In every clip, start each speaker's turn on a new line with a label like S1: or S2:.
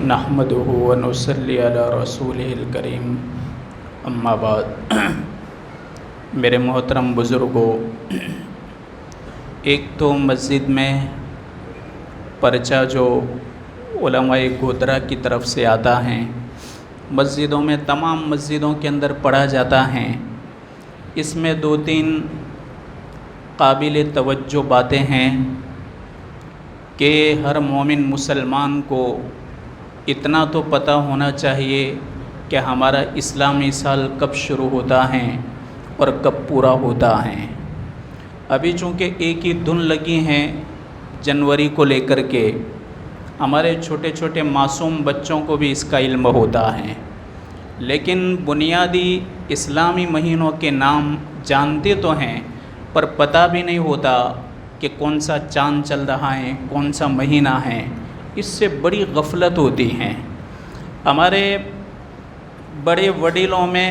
S1: نحمده ونصلی علی رسولہ الکریم اما بعد۔ میرے محترم بزرگوں، ایک تو مسجد میں پرچہ جو علماء گودرا کی طرف سے آتا ہے، مسجدوں میں تمام مسجدوں کے اندر پڑھا جاتا ہے، اس میں دو تین قابل توجہ باتیں ہیں کہ ہر مومن مسلمان کو اتنا تو پتہ ہونا چاہیے کہ ہمارا اسلامی سال کب شروع ہوتا ہے اور کب پورا ہوتا ہے۔ ابھی چونکہ ایک ہی دھن لگی ہیں جنوری کو لے کر کے، ہمارے چھوٹے چھوٹے معصوم بچوں کو بھی اس کا علم ہوتا ہے، لیکن بنیادی اسلامی مہینوں کے نام جانتے تو ہیں پر پتہ بھی نہیں ہوتا کہ کون سا چاند چل رہا ہے، کون سا مہینہ ہے، اس سے بڑی غفلت ہوتی ہے۔ ہمارے بڑے وڈیروں میں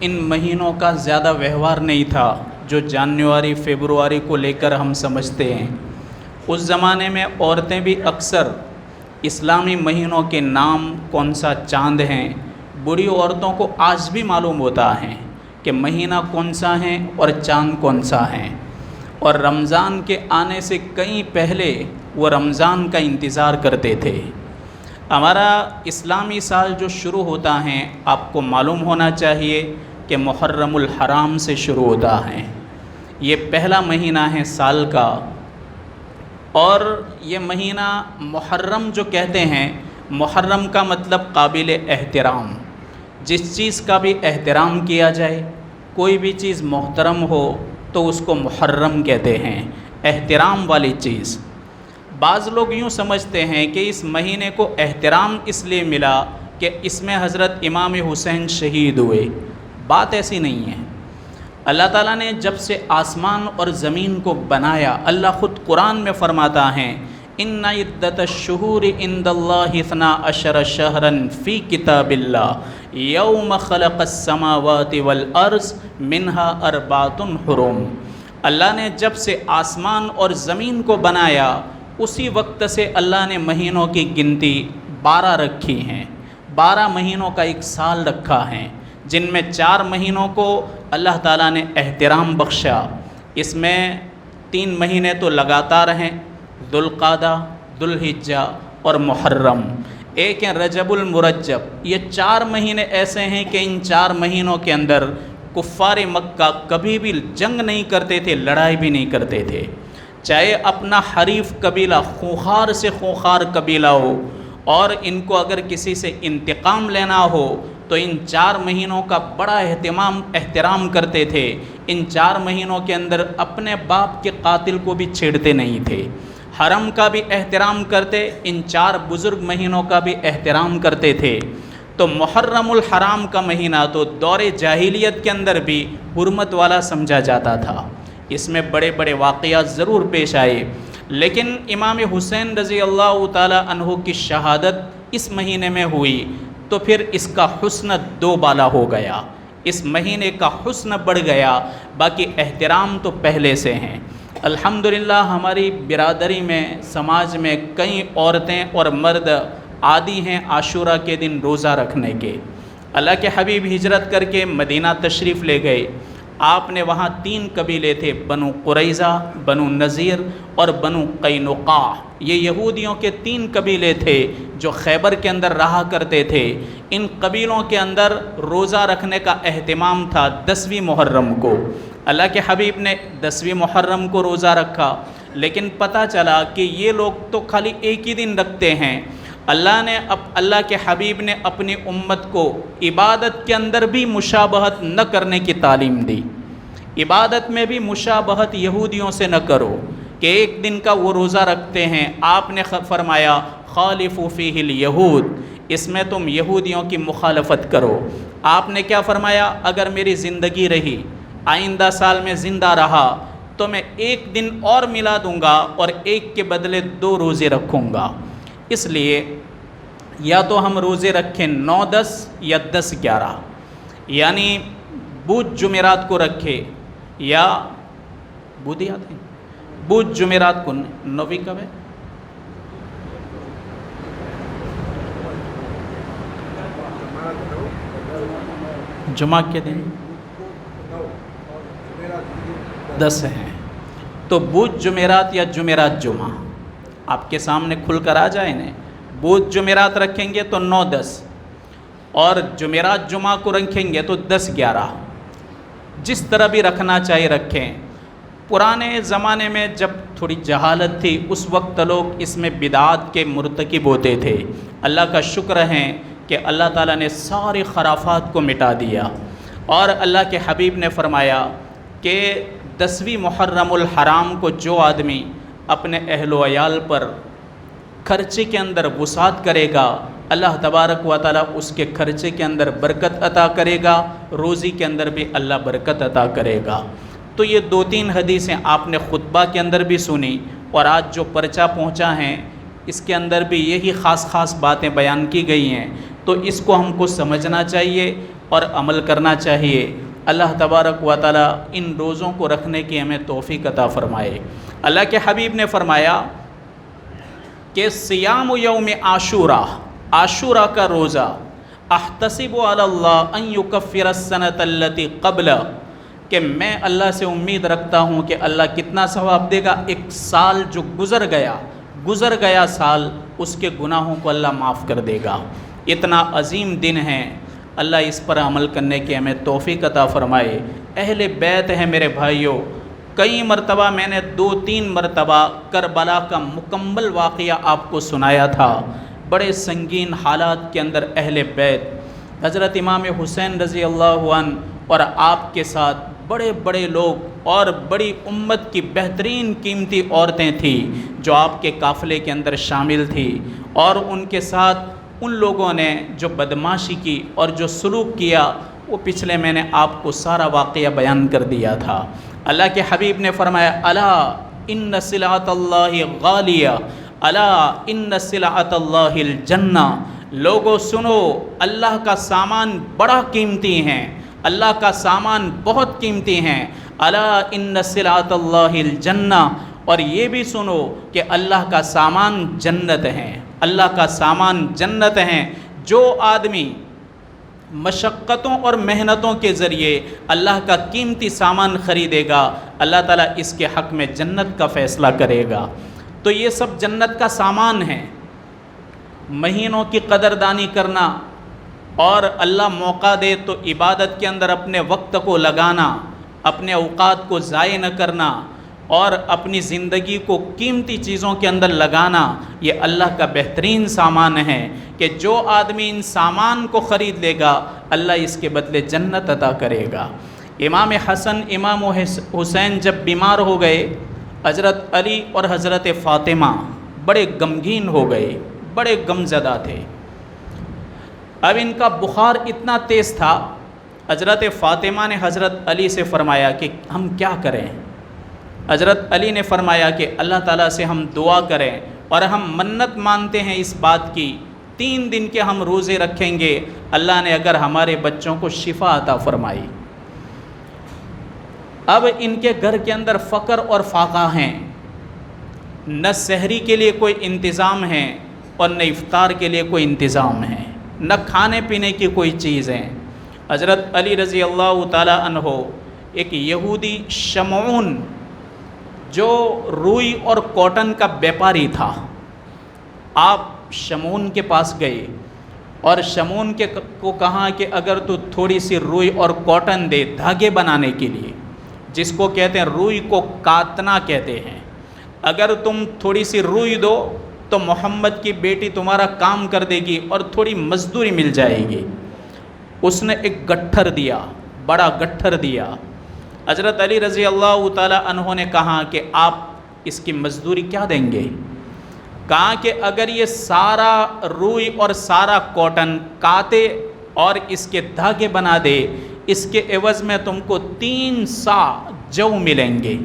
S1: ان مہینوں کا زیادہ ویوہار نہیں تھا جو جنوری فروری کو لے کر ہم سمجھتے ہیں۔ اس زمانے میں عورتیں بھی اکثر اسلامی مہینوں کے نام کون سا چاند ہیں، بوڑھی عورتوں کو آج بھی معلوم ہوتا ہے کہ مہینہ کون سا ہے اور چاند کون سا ہے، اور رمضان کے آنے سے کئی پہلے وہ رمضان کا انتظار کرتے تھے۔ ہمارا اسلامی سال جو شروع ہوتا ہے، آپ کو معلوم ہونا چاہیے کہ محرم الحرام سے شروع ہوتا ہے۔ یہ پہلا مہینہ ہے سال کا، اور یہ مہینہ محرم جو کہتے ہیں، محرم کا مطلب قابل احترام، جس چیز کا بھی احترام کیا جائے، کوئی بھی چیز محترم ہو تو اس کو محرم کہتے ہیں، احترام والی چیز۔ بعض لوگ یوں سمجھتے ہیں کہ اس مہینے کو احترام اس لیے ملا کہ اس میں حضرت امام حسین شہید ہوئے۔ بات ایسی نہیں ہے۔ اللہ تعالیٰ نے جب سے آسمان اور زمین کو بنایا، اللہ خود قرآن میں فرماتا ہے ان عدت الشہور عند اللہ 12 شہرا فی کتاب اللہ یوم خلق السماوات والارض منها 4 حرم۔ اللہ نے جب سے آسمان اور زمین کو بنایا، اسی وقت سے اللہ نے مہینوں کی گنتی 12 رکھی ہیں۔ 12 مہینوں کا ایک سال رکھا ہے، جن میں 4 مہینوں کو اللہ تعالیٰ نے احترام بخشا۔ اس میں 3 مہینے تو لگاتار ہیں، ذوالقعدہ، ذوالحجہ اور محرم۔ ایک ہیں رجب المرجب۔ یہ 4 مہینے ایسے ہیں کہ ان 4 مہینوں کے اندر کفار مکہ کبھی بھی جنگ نہیں کرتے تھے، لڑائی بھی نہیں کرتے تھے، چاہے اپنا حریف قبیلہ خونخوار سے خونخوار قبیلہ ہو، اور ان کو اگر کسی سے انتقام لینا ہو تو ان 4 مہینوں کا بڑا احترام کرتے تھے۔ ان 4 مہینوں کے اندر اپنے باپ کے قاتل کو بھی چھیڑتے نہیں تھے، حرم کا بھی احترام کرتے، ان 4 بزرگ مہینوں کا بھی احترام کرتے تھے۔ تو محرم الحرام کا مہینہ تو دور جاہلیت کے اندر بھی حرمت والا سمجھا جاتا تھا، اس میں بڑے بڑے واقعات ضرور پیش آئے، لیکن امام حسین رضی اللہ تعالی عنہ کی شہادت اس مہینے میں ہوئی تو پھر اس کا حسن 2 بالا ہو گیا، اس مہینے کا حسن بڑھ گیا، باقی احترام تو پہلے سے ہیں۔ الحمدللہ ہماری برادری میں، سماج میں کئی عورتیں اور مرد عادی ہیں عاشورہ کے دن روزہ رکھنے کے۔ اللہ کے حبیب ہجرت کر کے مدینہ تشریف لے گئے، آپ نے وہاں 3 قبیلے تھے، بنو قریظہ، بنو نذیر اور بنو قینقاع۔ یہ یہودیوں کے 3 قبیلے تھے جو خیبر کے اندر رہا کرتے تھے۔ ان قبیلوں کے اندر روزہ رکھنے کا اہتمام تھا 10ویں محرم کو۔ اللہ کے حبیب نے 10ویں محرم کو روزہ رکھا، لیکن پتہ چلا کہ یہ لوگ تو خالی ایک ہی دن رکھتے ہیں۔ اللہ کے حبیب نے اپنی امت کو عبادت کے اندر بھی مشابہت نہ کرنے کی تعلیم دی۔ عبادت میں بھی مشابہت یہودیوں سے نہ کرو کہ ایک دن کا وہ روزہ رکھتے ہیں۔ آپ نے فرمایا خالفوا فیہ الیہود، اس میں تم یہودیوں کی مخالفت کرو۔ آپ نے کیا فرمایا؟ اگر میری زندگی رہی، آئندہ سال میں زندہ رہا تو میں ایک دن اور ملا دوں گا اور ایک کے بدلے 2 روزے رکھوں گا۔ اس لیے یا تو ہم روزے رکھیں 9-10 یا 10-11، یعنی بدھ جمعرات کو رکھے، یا بدھ یاد ہے، بدھ جمعرات کو 9ویں کب ہے؟ جمعہ کے دن 10 ہیں، تو بدھ جمعرات یا جمعرات جمعہ آپ کے سامنے کھل کر آ جائے نا. بدھ جمعرات رکھیں گے تو 9-10، اور جمعرات جمعہ کو رکھیں گے تو 10-11. جس طرح بھی رکھنا چاہیے رکھیں. پرانے زمانے میں جب تھوڑی جہالت تھی اس وقت لوگ اس میں بدعات کے مرتکب ہوتے تھے. اللہ کا شکر ہے کہ اللہ تعالیٰ نے سارے خرافات کو مٹا دیا، اور اللہ کے حبیب نے فرمایا کہ 10ویں محرم الحرام کو جو آدمی اپنے اہل و عیال پر خرچے کے اندر وسعت کرے گا، اللہ تبارک و تعالیٰ اس کے خرچے کے اندر برکت عطا کرے گا، روزی کے اندر بھی اللہ برکت عطا کرے گا. تو یہ 2-3 حدیثیں آپ نے خطبہ کے اندر بھی سنی، اور آج جو پرچہ پہنچا ہے اس کے اندر بھی یہی خاص باتیں بیان کی گئی ہیں. تو اس کو ہم کو سمجھنا چاہیے اور عمل کرنا چاہیے. اللہ تبارک و تعالیٰ ان روزوں کو رکھنے کی ہمیں توفیق عطا فرمائے. اللہ کے حبیب نے فرمایا کہ صیام یوم عاشورہ، عاشورہ کا روزہ، احتسب علی اللہ ان یکفر السنۃ التی قبل، کہ میں اللہ سے امید رکھتا ہوں کہ اللہ کتنا ثواب دے گا. ایک سال جو گزر گیا سال، اس کے گناہوں کو اللہ معاف کر دے گا. اتنا عظیم دن ہے، اللہ اس پر عمل کرنے کی ہمیں توفیق عطا فرمائے. اہل بیت ہیں میرے بھائیوں، کئی مرتبہ میں نے 2-3 مرتبہ کربلا کا مکمل واقعہ آپ کو سنایا تھا. بڑے سنگین حالات کے اندر اہل بیت، حضرت امام حسین رضی اللہ عنہ اور آپ کے ساتھ بڑے بڑے لوگ اور بڑی امت کی بہترین قیمتی عورتیں تھیں جو آپ کے قافلے کے اندر شامل تھی، اور ان کے ساتھ ان لوگوں نے جو بدماشی کی اور جو سلوک کیا وہ پچھلے میں نے آپ کو سارا واقعہ بیان کر دیا تھا. اللہ کے حبیب نے فرمایا الا ان سلعۃ اللہ غالیہ، الا ان سلعۃ اللہ الجنہ، لوگو سنو اللہ کا سامان بڑا قیمتی ہے، اللہ کا سامان بہت قیمتی ہیں. الا ان سلعۃ اللہ الجنہ، اور یہ بھی سنو کہ اللہ کا سامان جنت ہے، اللہ کا سامان جنت ہے. جو آدمی مشقتوں اور محنتوں کے ذریعے اللہ کا قیمتی سامان خریدے گا، اللہ تعالیٰ اس کے حق میں جنت کا فیصلہ کرے گا. تو یہ سب جنت کا سامان ہے. مہینوں کی قدردانی کرنا، اور اللہ موقع دے تو عبادت کے اندر اپنے وقت کو لگانا، اپنے اوقات کو ضائع نہ کرنا، اور اپنی زندگی کو قیمتی چیزوں کے اندر لگانا، یہ اللہ کا بہترین سامان ہے کہ جو آدمی ان سامان کو خرید لے گا اللہ اس کے بدلے جنت عطا کرے گا. امام حسن امام حسین جب بیمار ہو گئے، حضرت علی اور حضرت فاطمہ بڑے غمگین ہو گئے، بڑے غمزدہ تھے. اب ان کا بخار اتنا تیز تھا، حضرت فاطمہ نے حضرت علی سے فرمایا کہ ہم کیا کریں. حضرت علی نے فرمایا کہ اللہ تعالیٰ سے ہم دعا کریں اور ہم منت مانتے ہیں اس بات کی 3 دن کے ہم روزے رکھیں گے، اللہ نے اگر ہمارے بچوں کو شفا عطا فرمائی. اب ان کے گھر کے اندر فقر اور فاقہ ہیں، نہ سحری کے لیے کوئی انتظام ہے اور نہ افطار کے لیے کوئی انتظام ہے، نہ کھانے پینے کی کوئی چیز ہے. حضرت علی رضی اللہ تعالیٰ عنہ ایک یہودی شمعون جو روئی اور کاٹن کا بیپاری تھا، آپ شمعون کے پاس گئے اور شمعون کو کہا کہ اگر تو تھوڑی سی روئی اور کاٹن دے دھاگے بنانے کے لیے، جس کو کہتے ہیں روئی کو کاتنا کہتے ہیں، اگر تم تھوڑی سی روئی دو تو محمد کی بیٹی تمہارا کام کر دے گی اور تھوڑی مزدوری مل جائے گی. اس نے ایک گٹھر دیا، بڑا گٹھر دیا. حضرت علی رضی اللہ تعالی عنہ نے کہا کہ آپ اس کی مزدوری کیا دیں گے؟ کہا کہ اگر یہ سارا روئی اور سارا کاٹن کاتے اور اس کے دھاگے بنا دے، اس کے عوض میں تم کو 3 سا جو ملیں گے.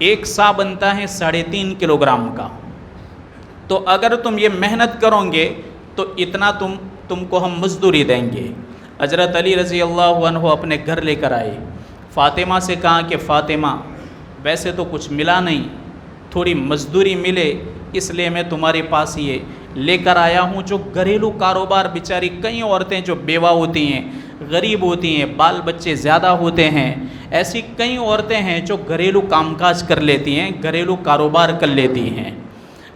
S1: 1 سا بنتا ہے 3.5 کلوگرام کا. تو اگر تم یہ محنت کرو گے تو اتنا تم کو ہم مزدوری دیں گے. حضرت علی رضی اللہ عنہ اپنے گھر لے کر آئے. فاطمہ سے کہا کہ فاطمہ ویسے تو کچھ ملا نہیں، تھوڑی مزدوری ملے اس لیے میں تمہارے پاس یہ لے کر آیا ہوں. جو گھریلو کاروبار بیچاری کئی عورتیں جو بیوہ ہوتی ہیں غریب ہوتی ہیں، بال بچے زیادہ ہوتے ہیں، ایسی کئی عورتیں ہیں جو گھریلو کام کاج کر لیتی ہیں، گھریلو کاروبار کر لیتی ہیں۔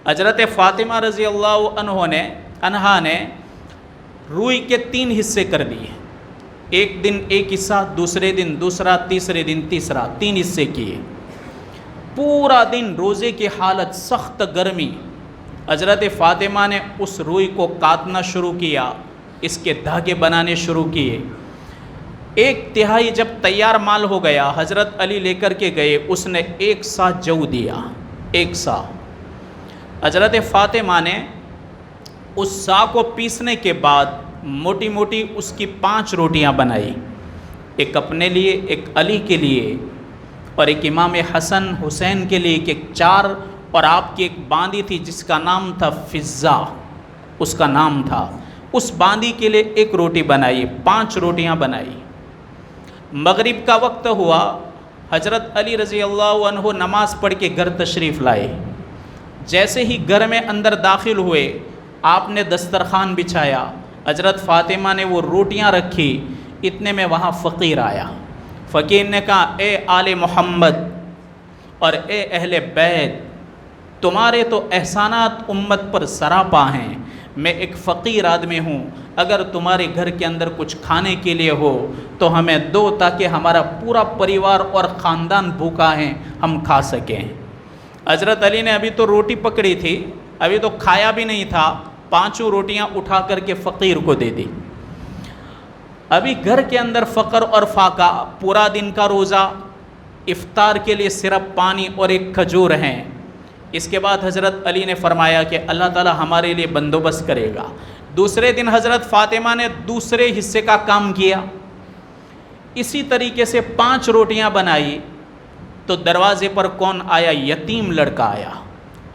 S1: حضرت فاطمہ رضی اللہ عنہا نے روئی کے 3 حصے کر دیے، ایک دن ایک حصہ، دوسرے دن دوسرا، تیسرے دن تیسرا، 3 حصے کیے۔ پورا دن روزے کی حالت، سخت گرمی، حضرت فاطمہ نے اس روئی کو کاٹنا شروع کیا، اس کے دھاگے بنانے شروع کیے۔ 1/3 جب تیار مال ہو گیا، حضرت علی لے کر کے گئے، اس نے 1 سا جو دیا، 1 سا۔ حضرت فاطمہ نے اس سا کو پیسنے کے بعد موٹی موٹی اس کی 5 روٹیاں بنائی، ایک اپنے لیے، ایک علی کے لیے، اور ایک امام حسن حسین کے لیے، ایک 4، اور آپ کی ایک باندی تھی جس کا نام تھا فضہ، اس کا نام تھا، اس باندی کے لیے 1 روٹی بنائی، 5 روٹیاں بنائی۔ مغرب کا وقت ہوا، حضرت علی رضی اللہ عنہ نماز پڑھ کے گھر تشریف لائے۔ جیسے ہی گھر میں اندر داخل ہوئے، آپ نے دسترخوان بچھایا، حضرت فاطمہ نے وہ روٹیاں رکھی، اتنے میں وہاں فقیر آیا۔ فقیر نے کہا، اے آل محمد اور اے اہل بیت، تمہارے تو احسانات امت پر سراپا ہیں، میں ایک فقیر آدمی ہوں، اگر تمہارے گھر کے اندر کچھ کھانے کے لیے ہو تو ہمیں دو، تاکہ ہمارا پورا پریوار اور خاندان بھوکا ہے، ہم کھا سکیں۔ حضرت علی نے ابھی تو روٹی پکڑی تھی، ابھی تو کھایا بھی نہیں تھا، 5 روٹیاں اٹھا کر کے فقیر کو دے دی۔ ابھی گھر کے اندر فقر اور فاقہ، پورا دن کا روزہ، افطار کے لیے صرف پانی اور ایک کھجور ہیں۔ اس کے بعد حضرت علی نے فرمایا کہ اللہ تعالی ہمارے لیے بندوبست کرے گا۔ دوسرے دن حضرت فاطمہ نے دوسرے حصے کا کام کیا، اسی طریقے سے 5 روٹیاں بنائی، تو دروازے پر کون آیا؟ یتیم لڑکا آیا۔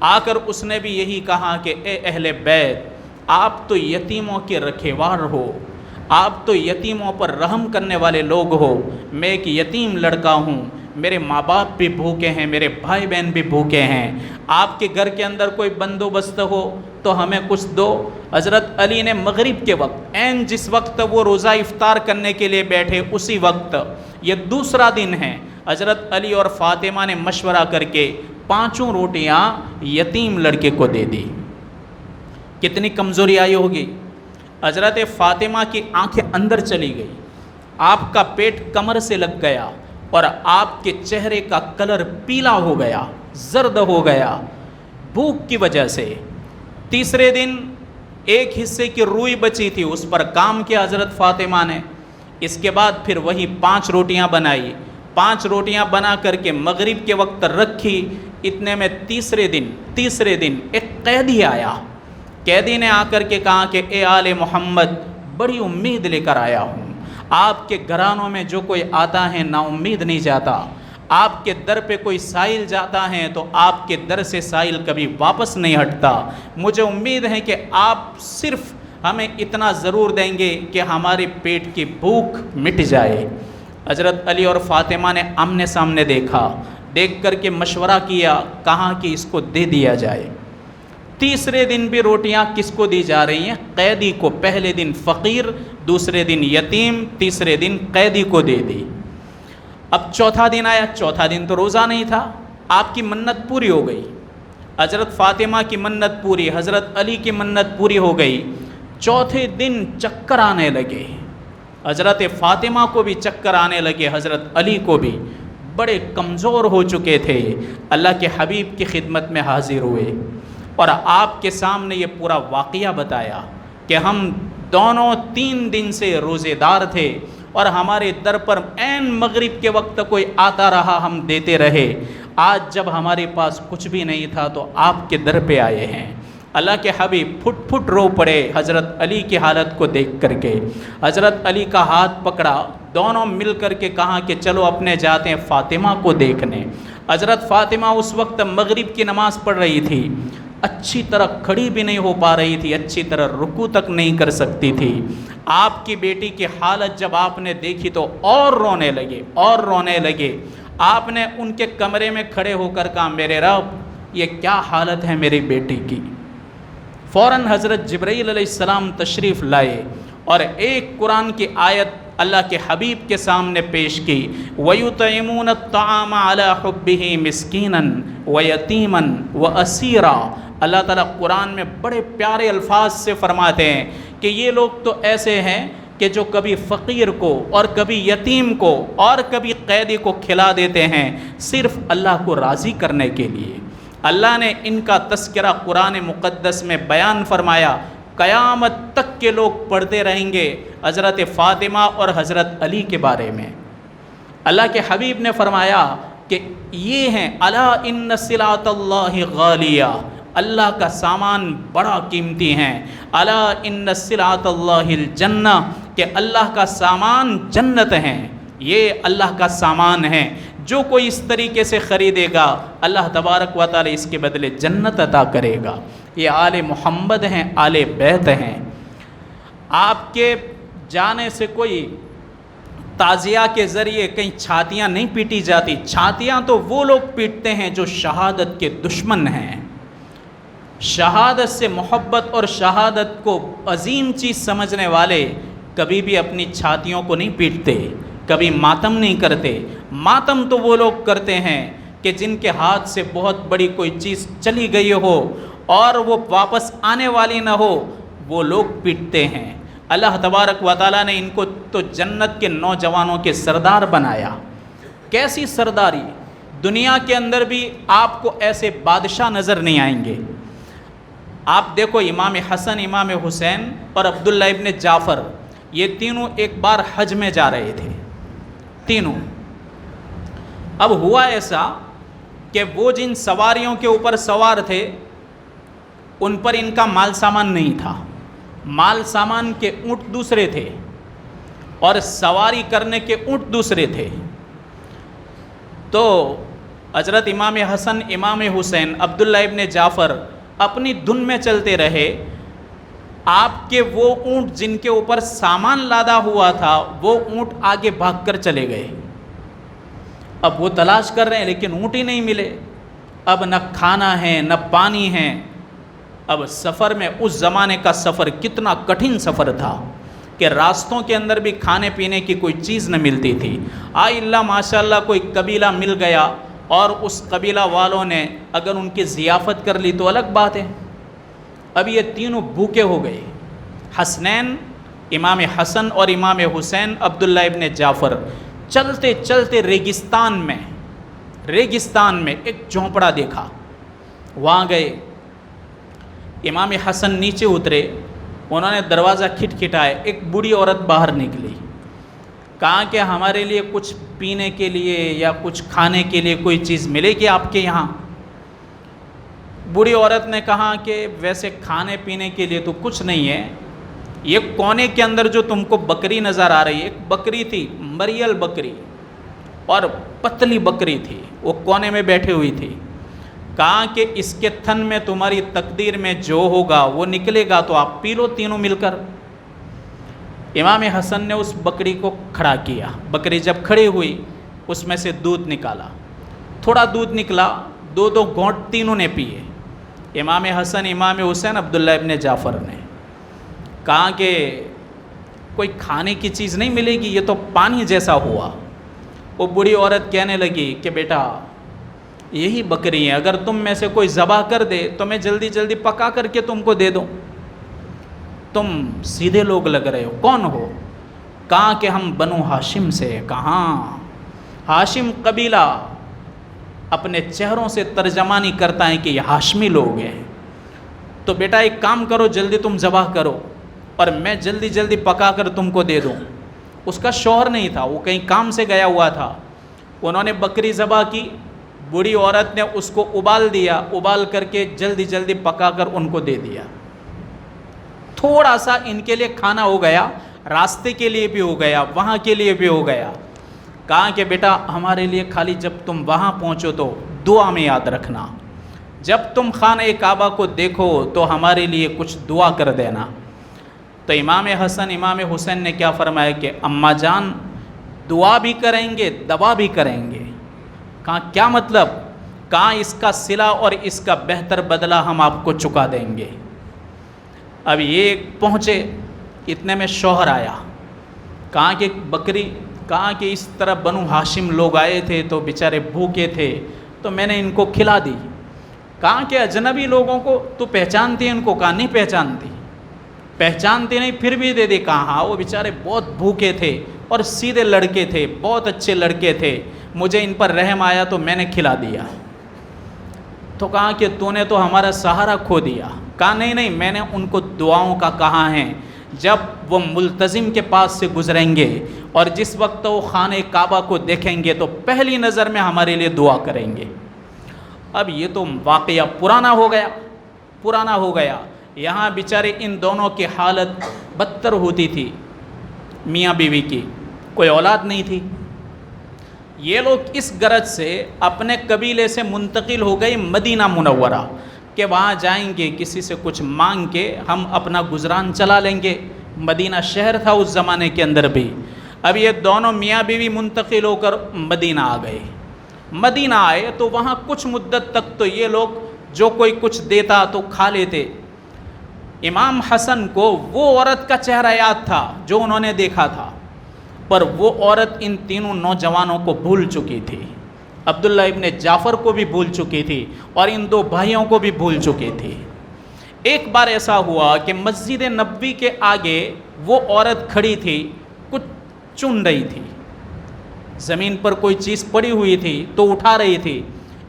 S1: آ کر اس نے بھی یہی کہا کہ اے اہل بیت، آپ تو یتیموں کے رکھیوال ہو، آپ تو یتیموں پر رحم کرنے والے لوگ ہو، میں ایک یتیم لڑکا ہوں، میرے ماں باپ بھی بھوکے ہیں، میرے بھائی بہن بھی بھوکے ہیں، آپ کے گھر کے اندر کوئی بندوبست ہو تو ہمیں کچھ دو۔ حضرت علی نے مغرب کے وقت، عین جس وقت وہ روزہ افطار کرنے کے لیے بیٹھے، اسی وقت، یہ دوسرا دن ہے، حضرت علی اور فاطمہ نے مشورہ کر کے 5 روٹیاں یتیم لڑکے کو دے دی۔ کتنی کمزوری آئی ہوگی؟ حضرت فاطمہ کی آنکھیں اندر چلی گئی، آپ کا پیٹ کمر سے لگ گیا، اور آپ کے چہرے کا کلر پیلا ہو گیا، زرد ہو گیا، بھوک کی وجہ سے۔ تیسرے دن 1 حصے کی روئی بچی تھی، اس پر کام کیا حضرت فاطمہ نے۔ اس کے بعد پھر وہی 5 روٹیاں بنائی، 5 روٹیاں بنا کر کے مغرب کے وقت رکھی۔ اتنے میں تیسرے دن ایک قیدی آیا، قیدی نے آ کر کے کہا کہ اے آل محمد، بڑی امید لے کر آیا ہوں، آپ کے گھرانوں میں جو کوئی آتا ہے نا امید نہیں جاتا، آپ کے در پہ کوئی سائل جاتا ہے تو آپ کے در سے سائل کبھی واپس نہیں ہٹتا، مجھے امید ہے کہ آپ صرف ہمیں اتنا ضرور دیں گے کہ ہمارے پیٹ کی بھوک مٹ جائے۔ حضرت علی اور فاطمہ نے آمنے سامنے دیکھا، دیکھ کر کے مشورہ کیا، کہا کہ اس کو دے دیا جائے۔ تیسرے دن بھی روٹیاں کس کو دی جا رہی ہیں؟ قیدی کو۔ پہلے دن فقیر، دوسرے دن یتیم، تیسرے دن قیدی کو دے دی۔ اب چوتھا دن آیا، چوتھا دن تو روزہ نہیں تھا، آپ کی منت پوری ہو گئی، حضرت فاطمہ کی منت پوری، حضرت علی کی منت پوری ہو گئی۔ چوتھے دن چکر آنے لگے، حضرت فاطمہ کو بھی چکر آنے لگے، حضرت علی کو بھی، بڑے کمزور ہو چکے تھے۔ اللہ کے حبیب کی خدمت میں حاضر ہوئے اور آپ کے سامنے یہ پورا واقعہ بتایا کہ ہم دونوں 3 دن سے روزے دار تھے، اور ہمارے در پر عین مغرب کے وقت کوئی آتا رہا، ہم دیتے رہے، آج جب ہمارے پاس کچھ بھی نہیں تھا تو آپ کے در پہ آئے ہیں۔ اللہ کے حبیب پھٹ پھٹ رو پڑے حضرت علی کی حالت کو دیکھ کر کے۔ حضرت علی کا ہاتھ پکڑا، دونوں مل کر کے کہا کہ چلو اپنے جاتے ہیں فاطمہ کو دیکھنے۔ حضرت فاطمہ اس وقت مغرب کی نماز پڑھ رہی تھی، اچھی طرح کھڑی بھی نہیں ہو پا رہی تھی، اچھی طرح رکوع تک نہیں کر سکتی تھی۔ آپ کی بیٹی کی حالت جب آپ نے دیکھی تو اور رونے لگے۔ آپ نے ان کے کمرے میں کھڑے ہو کر کہا، میرے رب، یہ کیا حالت ہے میری بیٹی کی؟ فوراً حضرت جبرائیل علیہ السلام تشریف لائے اور ایک قرآن کی آیت اللہ کے حبیب کے سامنے پیش کی. وَيُطْعِمُونَ الطَّعَامَ عَلَىٰ حُبِّهِ مِسْكِينًا وَيَتِيمًا وَأَسِيرًا. اللہ تعالیٰ قرآن میں بڑے پیارے الفاظ سے فرماتے ہیں کہ یہ لوگ تو ایسے ہیں کہ جو کبھی فقیر کو اور کبھی یتیم کو اور کبھی قیدی کو کھلا دیتے ہیں صرف اللہ کو راضی کرنے کے لیے. اللہ نے ان کا تذکرہ قرآن مقدس میں بیان فرمایا. قیامت تک کے لوگ پڑھتے رہیں گے حضرت فاطمہ اور حضرت علی کے بارے میں. اللہ کے حبیب نے فرمایا کہ یہ ہیں الا ان صلاۃ اللہ غالیہ، اللہ کا سامان بڑا قیمتی ہیں. الا ان صلاۃ اللہ الجنہ، کہ اللہ کا سامان جنت ہیں، یہ اللہ کا سامان ہے. جو کوئی اس طریقے سے خریدے گا اللہ تبارک و تعالی اس کے بدلے جنت عطا کرے گا. یہ آل محمد ہیں، آل بیت ہیں. آپ کے جانے سے کوئی تعزیہ کے ذریعے کہیں چھاتیاں نہیں پیٹی جاتی. چھاتیاں تو وہ لوگ پیٹتے ہیں جو شہادت کے دشمن ہیں. شہادت سے محبت اور شہادت کو عظیم چیز سمجھنے والے کبھی بھی اپنی چھاتیوں کو نہیں پیٹتے، کبھی ماتم نہیں کرتے. ماتم تو وہ لوگ کرتے ہیں کہ جن کے ہاتھ سے بہت بڑی کوئی چیز چلی گئی ہو اور وہ واپس آنے والی نہ ہو، وہ لوگ پیٹتے ہیں. اللہ تبارک و تعالیٰ نے ان کو تو جنت کے نوجوانوں کے سردار بنایا. کیسی سرداری! دنیا کے اندر بھی آپ کو ایسے بادشاہ نظر نہیں آئیں گے. آپ دیکھو امام حسن، امام حسین اور عبداللہ ابن جعفر، یہ تینوں ایک بار حج میں جا رہے تھے تینوں. اب ہوا ایسا کہ وہ جن سواریوں کے اوپر سوار تھے ان پر ان کا مال سامان نہیں تھا. مال سامان کے اونٹ دوسرے تھے اور سواری کرنے کے اونٹ دوسرے تھے. تو حضرت امام حسن، امام حسین، عبداللہ ابن جعفر اپنی دھن میں چلتے رہے. آپ کے وہ اونٹ جن کے اوپر سامان لادا ہوا تھا وہ اونٹ آگے بھاگ کر چلے گئے. اب وہ تلاش کر رہے ہیں لیکن اونٹ ہی نہیں ملے. اب نہ کھانا ہے نہ پانی ہے. اب سفر میں، اس زمانے کا سفر کتنا کٹھن سفر تھا کہ راستوں کے اندر بھی کھانے پینے کی کوئی چیز نہ ملتی تھی. اللہ ماشاء اللہ کوئی قبیلہ مل گیا اور اس قبیلہ والوں نے اگر ان کی ضیافت کر لی تو الگ بات ہے. اب یہ تینوں بھوکے ہو گئے. حسنین، امام حسن اور امام حسین، عبداللہ ابن جعفر چلتے چلتے ریگستان میں ایک جھونپڑا دیکھا. وہاں گئے. امام حسن نیچے اترے، انہوں نے دروازہ کھٹکھٹائے. ایک بوڑھی عورت باہر نکلی. کہا کہ ہمارے لیے کچھ پینے کے لیے یا کچھ کھانے کے لیے کوئی چیز ملے گی آپ کے یہاں؟ بوڑھی عورت نے کہا کہ ویسے کھانے پینے کے لیے تو کچھ نہیں ہے. یہ کونے کے اندر جو تم کو بکری نظر آ رہی ہے، ایک بکری تھی، مریل بکری اور پتلی بکری تھی، وہ کونے میں بیٹھی ہوئی تھی. کہا کہ اس کے تھن میں تمہاری تقدیر میں جو ہوگا وہ نکلے گا تو آپ پی لو تینوں مل کر. امام حسن نے اس بکری کو کھڑا کیا. بکری جب کھڑی ہوئی اس میں سے دودھ نکالا. تھوڑا دودھ نکلا، دو گھونٹ تینوں نے پیے. امام حسن، امام حسین، عبداللہ ابن جعفر نے کہا کہ کوئی کھانے کی چیز نہیں ملے گی، یہ تو پانی جیسا ہوا. وہ بوڑھی عورت کہنے لگی کہ بیٹا یہی بکری ہے، اگر تم میں سے کوئی ذبح کر دے تو میں جلدی جلدی پکا کر کے تم کو دے دوں. تم سیدھے لوگ لگ رہے ہو، کون ہو؟ کہا کہ ہم بنو ہاشم سے. کہاں؟ ہاشم قبیلہ اپنے چہروں سے ترجمانی کرتا ہے کہ یہ ہاشمی لوگ ہیں. تو بیٹا ایک کام کرو، جلدی تم ذبح کرو اور میں جلدی جلدی پکا کر تم کو دے دوں. اس کا شوہر نہیں تھا، وہ کہیں کام سے گیا ہوا تھا. انہوں نے بکری ذبح کی. بوڑھی عورت نے اس کو ابال دیا، ابال کر کے جلدی جلدی پکا کر ان کو دے دیا. تھوڑا سا ان کے لیے کھانا ہو گیا، راستے کے لیے بھی ہو گیا، وہاں کے لیے بھی ہو گیا. کہا کہ بیٹا ہمارے لیے خالی جب تم وہاں پہنچو تو دعا میں یاد رکھنا، جب تم خانہ کعبہ کو دیکھو تو ہمارے لیے کچھ دعا کر دینا. تو امام حسن، امام حسین نے کیا فرمایا کہ اماں جان دعا بھی کریں گے، دوا بھی کریں گے. کہا کیا مطلب؟ کہا اس کا صلہ اور اس کا بہتر بدلہ ہم آپ کو چکا دیں گے. اب یہ پہنچے، اتنے میں شوہر آیا. کہاں کہ بکری، کہاں کہ اس طرح بنو ہاشم لوگ آئے تھے تو بیچارے بھوکے تھے تو میں نے ان کو کھلا دی۔ کہاں کہ اجنبی لوگوں کو تو پہچانتی ہیں ان کو؟ کہاں نہیں پہچانتی، پہچانتی نہیں پھر بھی دے دی۔ کہاں وہ بیچارے بہت بھوکے تھے اور سیدھے لڑکے تھے، بہت اچھے لڑکے تھے، مجھے ان پر رحم آیا تو میں نے کھلا دیا۔ تو کہا کہ تو نے تو ہمارا سہارا کھو دیا۔ کہا نہیں نہیں، میں نے ان کو دعاؤں کا کہا ہے، جب وہ ملتزم کے پاس سے گزریں گے اور جس وقت وہ خانہ کعبہ کو دیکھیں گے تو پہلی نظر میں ہمارے لیے دعا کریں گے۔ اب یہ تو واقعہ پرانا ہو گیا، پرانا ہو گیا۔ یہاں بیچارے ان دونوں کی حالت بدتر ہوتی تھی، میاں بیوی کی کوئی اولاد نہیں تھی۔ یہ لوگ اس غرض سے اپنے قبیلے سے منتقل ہو گئے مدینہ منورہ کہ وہاں جائیں گے، کسی سے کچھ مانگ کے ہم اپنا گزران چلا لیں گے۔ مدینہ شہر تھا اس زمانے کے اندر بھی۔ اب یہ دونوں میاں بیوی منتقل ہو کر مدینہ آ گئے۔ مدینہ آئے تو وہاں کچھ مدت تک تو یہ لوگ جو کوئی کچھ دیتا تو کھا لیتے۔ امام حسن کو وہ عورت کا چہرہ یاد تھا جو انہوں نے دیکھا تھا، پر وہ عورت ان تینوں نوجوانوں کو بھول چکی تھی۔ عبداللہ ابن جعفر کو بھی بھول چکی تھی اور ان دو بھائیوں کو بھی بھول چکی تھی۔ ایک بار ایسا ہوا کہ مسجد نبوی کے آگے وہ عورت کھڑی تھی، کچھ چن رہی تھی، زمین پر کوئی چیز پڑی ہوئی تھی تو اٹھا رہی تھی۔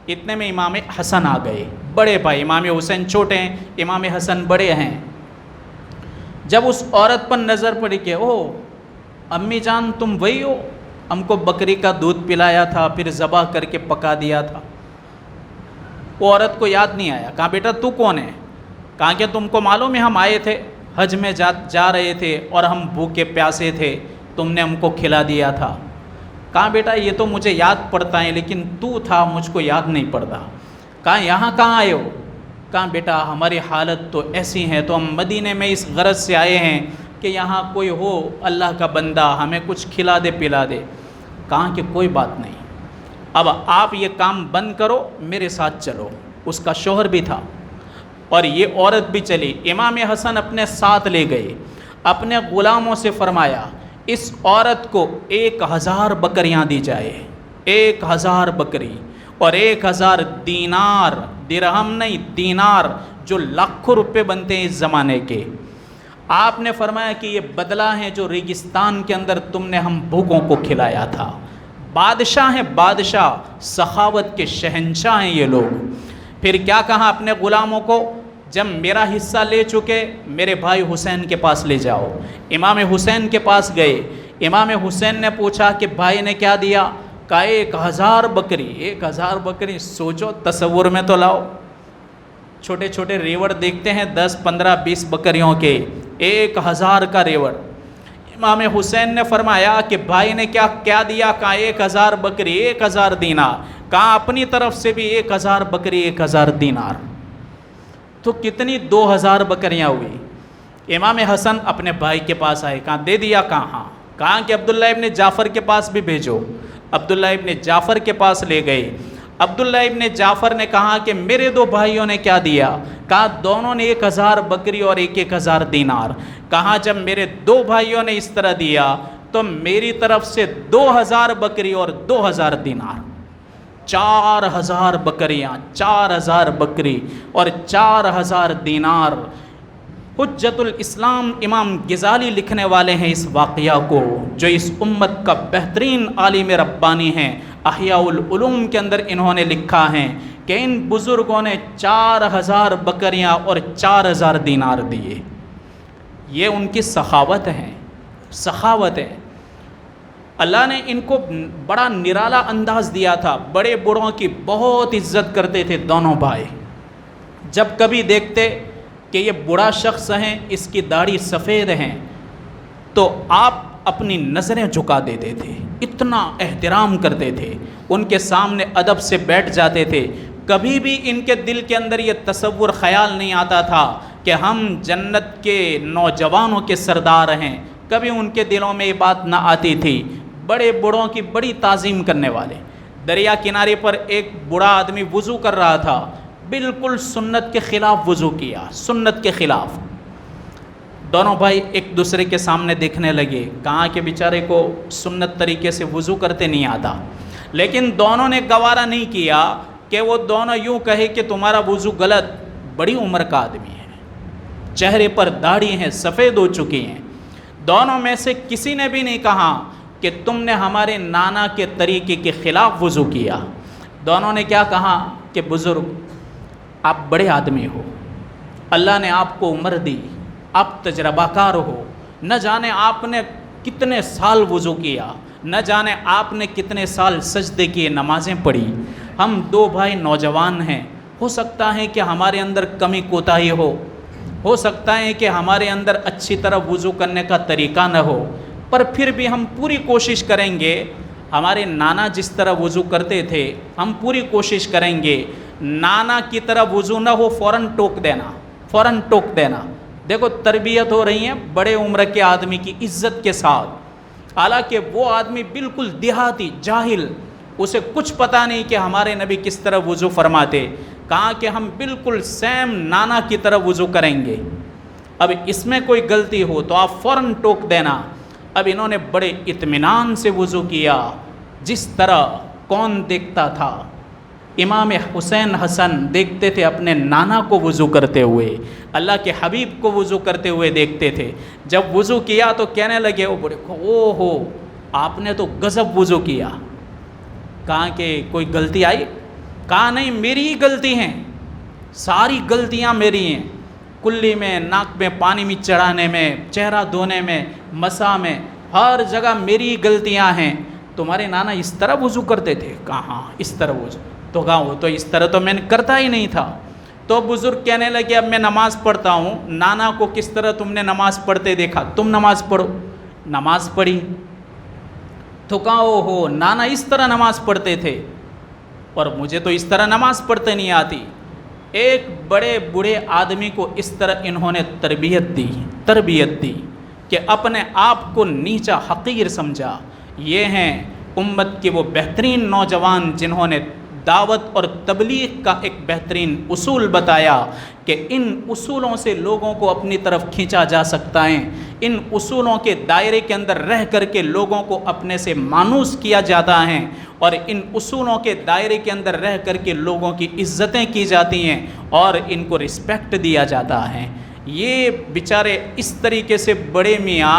S1: اتنے میں امام حسن آ گئے، بڑے بھائی، امام حسین چھوٹے ہیں، امام حسن بڑے ہیں۔ جب اس عورت پر نظر پڑی کہ او امی جان تم وہی ہو، ہم کو بکری کا دودھ پلایا تھا پھر ذبح کر کے پکا دیا تھا۔ وہ عورت کو یاد نہیں آیا۔ کہا بیٹا تو کون ہے؟ کہا کہ تم کو معلوم ہے ہم آئے تھے، حج میں جا رہے تھے اور ہم بھوکے پیاسے تھے، تم نے ہم کو کھلا دیا تھا۔ کہا بیٹا یہ تو مجھے یاد پڑتا ہے لیکن تو تھا مجھ کو یاد نہیں پڑتا۔ کہا یہاں کہاں آئے ہو؟ کہا بیٹا ہماری حالت تو ایسی ہے تو ہم مدینے میں اس غرض سے آئے ہیں کہ یہاں کوئی ہو اللہ کا بندہ ہمیں کچھ کھلا دے پلا دے۔ کہا کہ کوئی بات نہیں، اب آپ یہ کام بند کرو، میرے ساتھ چلو۔ اس کا شوہر بھی تھا اور یہ عورت بھی چلی۔ امام حسن اپنے ساتھ لے گئے، اپنے غلاموں سے فرمایا اس عورت کو 1000 بکریاں دی جائے، 1000 بکری اور 1000 دینار، درہم نہیں دینار، جو لاکھوں روپے بنتے ہیں اس زمانے کے۔ آپ نے فرمایا کہ یہ بدلہ ہے جو ریگستان کے اندر تم نے ہم بھوکوں کو کھلایا تھا۔ بادشاہ ہیں، بادشاہ، سخاوت کے شہنشاہ ہیں یہ لوگ۔ پھر کیا کہا اپنے غلاموں کو، جب میرا حصہ لے چکے میرے بھائی حسین کے پاس لے جاؤ۔ امام حسین کے پاس گئے، امام حسین نے پوچھا کہ بھائی نے کیا دیا؟ کہا 1000 بکری۔ 1000 بکری، سوچو تصور میں تو لاؤ، چھوٹے چھوٹے ریوڑ دیکھتے ہیں 10 15 20 بکریوں کے، 1000 کا ریوڑ۔ امام حسین نے فرمایا کہ بھائی نے کیا دیا؟ کہا 1000 بکری، 1000 دینار۔ کہا اپنی طرف سے بھی 1000 بکری، 1000 دینار، تو کتنی 2000 بکریاں ہوئی۔ امام حسن اپنے بھائی کے پاس آئے، کہا دے دیا؟ کہاں؟ کہا کہ عبداللہ ابن جعفر کے پاس بھی بھیجو۔ عبداللہ ابن جعفر کے پاس لے گئے۔ عبداللہ ابن جعفر نے کہا کہ میرے 2 بھائیوں نے کیا دیا؟ کہا دونوں نے 1000 بکری اور 1000 دینار۔ کہا جب میرے 2 بھائیوں نے اس طرح دیا تو میری طرف سے 2000 بکری اور 2000 دینار، 4000 بکریاں، 4000 بکری اور 4000 دینار۔ حجت الاسلام امام غزالی لکھنے والے ہیں اس واقعہ کو، جو اس امت کا بہترین عالم ربانی ہیں۔ احیاء العلوم کے اندر انہوں نے لکھا ہے کہ ان بزرگوں نے 4000 بکریاں اور 4000 دینار دیے۔ یہ ان کی سخاوت ہے، سخاوت ہے۔ اللہ نے ان کو بڑا نرالا انداز دیا تھا، بڑے بڑوں کی بہت عزت کرتے تھے دونوں بھائی۔ جب کبھی دیکھتے کہ یہ بڑا شخص ہیں، اس کی داڑھی سفید ہیں، تو آپ اپنی نظریں جھکا دیتے تھے، اتنا احترام کرتے تھے، ان کے سامنے ادب سے بیٹھ جاتے تھے۔ کبھی بھی ان کے دل کے اندر یہ تصور خیال نہیں آتا تھا کہ ہم جنت کے نوجوانوں کے سردار ہیں، کبھی ان کے دلوں میں یہ بات نہ آتی تھی۔ بڑے بڑوں کی بڑی تعظیم کرنے والے۔ دریا کنارے پر ایک بوڑھا آدمی وضو کر رہا تھا، بالکل سنت کے خلاف وضو کیا، سنت کے خلاف۔ دونوں بھائی ایک دوسرے کے سامنے دیکھنے لگے، کہاں کہ بیچارے کو سنت طریقے سے وضو کرتے نہیں آتا، لیکن دونوں نے گوارا نہیں کیا کہ وہ دونوں یوں کہے کہ تمہارا وضو غلط، بڑی عمر کا آدمی ہے، چہرے پر داڑھی ہیں، سفید ہو چکی ہیں۔ دونوں میں سے کسی نے بھی نہیں کہا کہ تم نے ہمارے نانا کے طریقے کے خلاف وضو کیا۔ دونوں نے کیا کہا کہ بزرگ آپ بڑے آدمی ہو، اللہ نے آپ کو عمر دی، آپ تجربہ کار ہو، نہ جانے آپ نے کتنے سال وضو کیا، نہ جانے آپ نے کتنے سال سجدے کیے، نمازیں پڑھی، ہم دو بھائی نوجوان ہیں، ہو سکتا ہے کہ ہمارے اندر کمی کوتاہی ہو سکتا ہے کہ ہمارے اندر اچھی طرح وضو کرنے کا طریقہ نہ ہو، پر پھر بھی ہم پوری کوشش کریں گے، ہمارے نانا جس طرح وضو کرتے تھے ہم پوری کوشش کریں گے نانا کی طرح وضو نہ ہو، فوراً ٹوک دینا۔ دیکھو تربیت ہو رہی ہے بڑے عمر کے آدمی کی عزت کے ساتھ، حالانکہ وہ آدمی بالکل دیہاتی جاہل، اسے کچھ پتہ نہیں کہ ہمارے نبی کس طرح وضو فرماتے، کہا کہ ہم بالکل سیم نانا کی طرح وضو کریں گے، اب اس میں کوئی غلطی ہو تو آپ فوراً ٹوک دینا۔ اب انہوں نے بڑے اطمینان سے وضو کیا، جس طرح کون دیکھتا تھا؟ امام حسین حسن دیکھتے تھے اپنے نانا کو وضو کرتے ہوئے، اللہ کے حبیب کو وضو کرتے ہوئے دیکھتے تھے۔ جب وضو کیا تو کہنے لگے وہ بڑے، او ہو آپ نے تو گزب وضو کیا۔ کہا کہ کوئی غلطی آئی؟ کہا نہیں، میری ہی غلطی ہیں، ساری غلطیاں میری ہیں، کلی میں، ناک میں پانی میں چڑھانے میں، چہرہ دھونے میں، مسا میں، ہر جگہ میری ہی غلطیاں ہیں۔ تمہارے نانا اس طرح وضو کرتے تھے؟ کہاں اس طرح وضو؟ تو کہا وہ تو اس طرح تو میں نے کرتا ہی نہیں تھا۔ تو بزرگ کہنے لگے اب میں نماز پڑھتا ہوں، نانا کو کس طرح تم نے نماز پڑھتے دیکھا، تم نماز پڑھو۔ نماز پڑھی تو کہا او ہو نانا اس طرح نماز پڑھتے تھے، اور مجھے تو اس طرح نماز پڑھتے نہیں آتی۔ ایک بڑے بوڑھے آدمی کو اس طرح انہوں نے تربیت دی کہ اپنے آپ کو نیچا حقیر سمجھا۔ یہ ہیں امت کے وہ بہترین نوجوان جنہوں نے دعوت اور تبلیغ کا ایک بہترین اصول بتایا کہ ان اصولوں سے لوگوں کو اپنی طرف کھینچا جا سکتا ہے، ان اصولوں کے دائرے کے اندر رہ کر کے لوگوں کو اپنے سے مانوس کیا جاتا ہے، اور ان اصولوں کے دائرے کے اندر رہ کر کے لوگوں کی عزتیں کی جاتی ہیں اور ان کو رسپیکٹ دیا جاتا ہے۔ یہ بیچارے اس طریقے سے بڑے میاں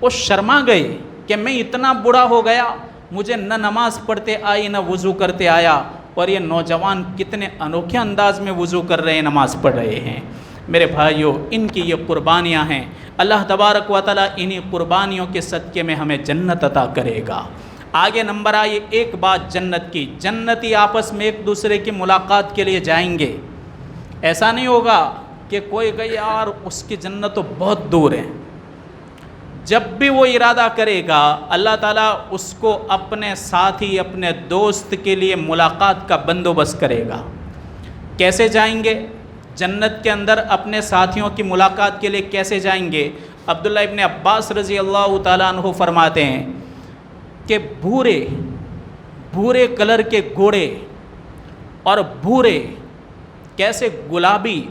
S1: وہ شرما گئے کہ میں اتنا بوڑھا ہو گیا، مجھے نہ نماز پڑھتے آئی نہ وضو کرتے آیا، اور یہ نوجوان کتنے انوکھے انداز میں وضو کر رہے ہیں، نماز پڑھ رہے ہیں۔ میرے بھائیوں، ان کی یہ قربانیاں ہیں، اللہ تبارک و تعالیٰ انہی قربانیوں کے صدقے میں ہمیں جنت عطا کرے گا۔ آگے نمبر آئیے ایک بات جنت کی، جنتی آپس میں ایک دوسرے کی ملاقات کے لیے جائیں گے۔ ایسا نہیں ہوگا کہ کوئی کہے یار اس کی جنت تو بہت دور ہے، جب بھی وہ ارادہ کرے گا اللہ تعالیٰ اس کو اپنے ساتھی، اپنے دوست کے لیے ملاقات کا بندوبست کرے گا۔ کیسے جائیں گے جنت کے اندر اپنے ساتھیوں کی ملاقات کے لیے؟ کیسے جائیں گے؟ عبداللہ ابن عباس رضی اللہ تعالیٰ عنہ فرماتے ہیں کہ بھورے کلر کے گھوڑے اور بھورے کیسے گلابی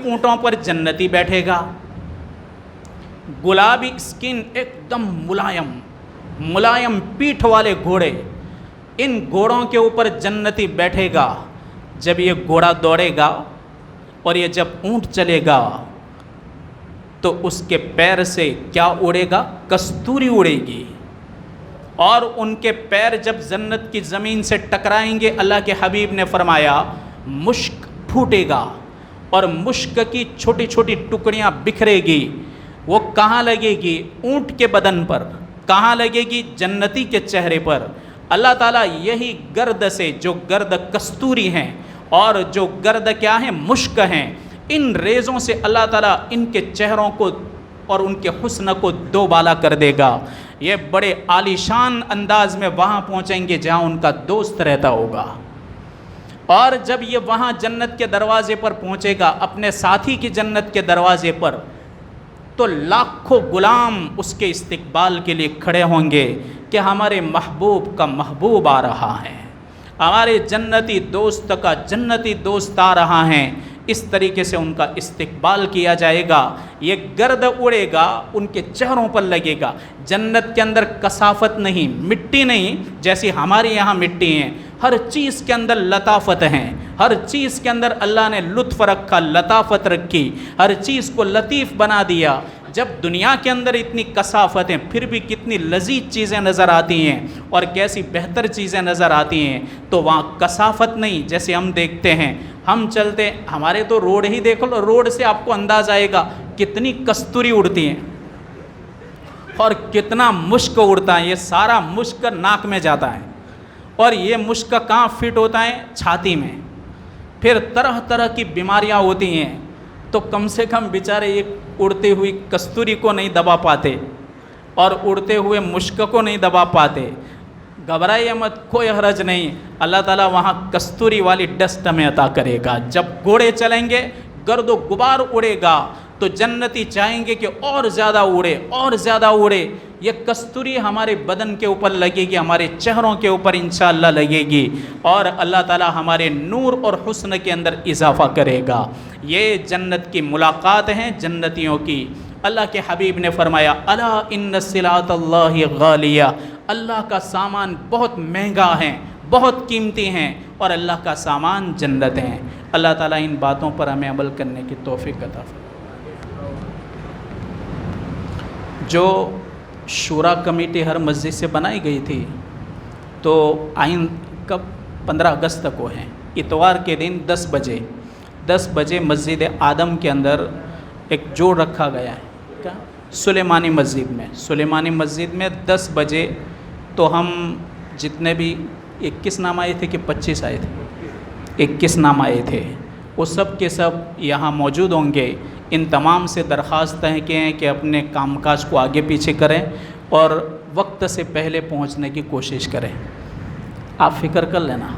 S1: اونٹوں پر جنتی بیٹھے گا، گلابی اسکن، ایک دم ملائم پیٹھ والے گھوڑے، ان گھوڑوں کے اوپر جنتی بیٹھے گا۔ جب یہ گھوڑا دوڑے گا اور یہ جب اونٹ چلے گا تو اس کے پیر سے کیا اڑے گا؟ کستوری اڑے گی، اور ان کے پیر جب جنت کی زمین سے ٹکرائیں گے اللہ کے حبیب نے فرمایا مشک پھوٹے گا، اور مشک کی چھوٹی چھوٹی ٹکڑیاں بکھرے گی۔ وہ کہاں لگے گی؟ اونٹ کے بدن پر۔ کہاں لگے گی؟ جنتی کے چہرے پر۔ اللہ تعالیٰ یہی گرد سے، جو گرد کستوری ہیں اور جو گرد کیا ہیں؟ مشک ہیں، ان ریزوں سے اللہ تعالیٰ ان کے چہروں کو اور ان کے حسن کو دو بالا کر دے گا۔ یہ بڑے عالیشان انداز میں وہاں پہنچیں گے جہاں ان کا دوست رہتا ہوگا، اور جب یہ وہاں جنت کے دروازے پر پہنچے گا، اپنے ساتھی کی جنت کے دروازے پر، تو لاکھوں غلام اس کے استقبال کے لیے کھڑے ہوں گے کہ ہمارے محبوب کا محبوب آ رہا ہے، ہمارے جنتی دوست کا جنتی دوست آ رہا ہے۔ اس طریقے سے ان کا استقبال کیا جائے گا، یہ گرد اڑے گا ان کے چہروں پر لگے گا۔ جنت کے اندر کثافت نہیں، مٹی نہیں جیسی ہمارے یہاں مٹی ہیں، ہر چیز کے اندر لطافت ہیں، ہر چیز کے اندر اللہ نے لطف رکھا، لطافت رکھی، ہر چیز کو لطیف بنا دیا۔ جب دنیا کے اندر اتنی کثافت ہیں پھر بھی کتنی لذیذ چیزیں نظر آتی ہیں اور کیسی بہتر چیزیں نظر آتی ہیں، تو وہاں کثافت نہیں۔ جیسے ہم دیکھتے ہیں، ہم چلتے، ہمارے تو روڈ ہی دیکھ لو، روڈ سے آپ کو انداز آئے گا کتنی کستوری اڑتی ہیں اور کتنا مشک اڑتا ہے، یہ سارا مشک ناک میں جاتا ہے اور یہ مشک کہاں فٹ ہوتا ہے؟ چھاتی میں۔ پھر طرح طرح کی بیماریاں ہوتی ہیں، تو کم سے کم بیچارے ایک اڑتے ہوئی کستوری کو نہیں دبا پاتے اور اڑتے ہوئے مشک کو نہیں دبا پاتے۔ گھبرائیے مت، کوئی حرج نہیں، اللہ تعالیٰ وہاں کستوری والی ڈسٹ ہمیں عطا کرے گا۔ جب گھوڑے چلیں گے گرد و غبار اڑے گا تو جنتی چاہیں گے کہ اور زیادہ اڑے، اور زیادہ اڑے۔ یہ کستوری ہمارے بدن کے اوپر لگے گی، ہمارے چہروں کے اوپر انشاءاللہ لگے گی، اور اللہ تعالیٰ ہمارے نور اور حسن کے اندر اضافہ کرے گا۔ یہ جنت کی ملاقات ہیں جنتیوں کی۔ اللہ کے حبیب نے فرمایا الا ان سلعۃ اللہ غالیہ، اللہ کا سامان بہت مہنگا ہے، بہت قیمتی ہیں، اور اللہ کا سامان جنت ہیں۔ اللہ تعالیٰ ان باتوں پر ہمیں عمل کرنے کی توفیق عطا فرمائے۔ جو شورا کمیٹی ہر مسجد سے بنائی گئی تھی، تو آئین کب 15 اگست کو ہے، اتوار کے دن 10 بجے مسجد آدم کے اندر ایک جوڑ رکھا گیا ہے، کیا سلیمانی مسجد میں 10 بجے۔ تو ہم جتنے بھی 21 نام آئے تھے کہ 25 آئے تھے، 21 نام آئے تھے، وہ سب کے سب یہاں موجود ہوں گے۔ ان تمام سے درخواست ہے کہ اپنے کام کاج کو آگے پیچھے کریں اور وقت سے پہلے پہنچنے کی کوشش کریں۔ آپ فکر کر لینا۔